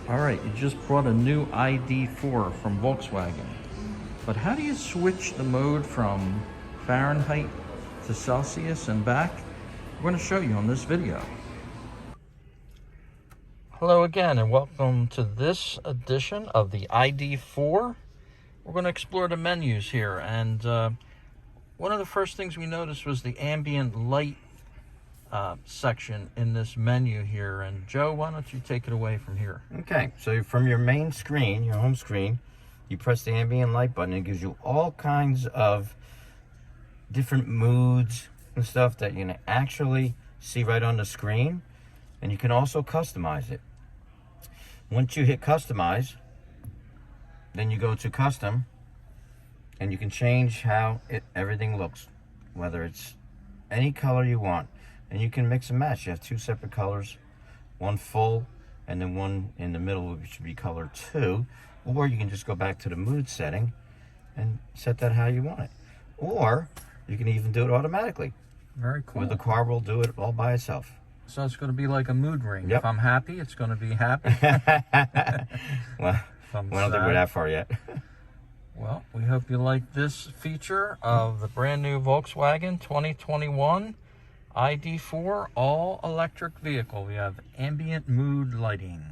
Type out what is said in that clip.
All right, you just bought a new ID.4 from Volkswagen. But how do you switch the mode from Fahrenheit to Celsius and back? We're going to show you on this video. Hello again and welcome to this edition of the ID.4. We're going to explore the menus here, and one of the first things we noticed was the Ambient Light section in this menu here. And Joe, why don't you take it away from here? Okay, so from your main screen, your home screen, you press the Ambient Light button. It gives you all kinds of different moods and stuff that you can actually see right on the screen, and you can also customize it. Once you hit customize, then you go to custom, and you can change how everything looks, whether it's any color you want. And you can mix and match. You have two separate colors, one full and then one in the middle, which should be color 2. Or you can just go back to the mood setting and set that how you want it. Or you can even do it automatically. Very cool. Where the car will do it all by itself. So it's going to be like a mood ring. Yep. If I'm happy, it's going to be happy. Well, we don't think we're that far yet. Well, we hope you like this feature of the brand new Volkswagen 2021 ID.4 all-electric vehicle. We have ambient mood lighting.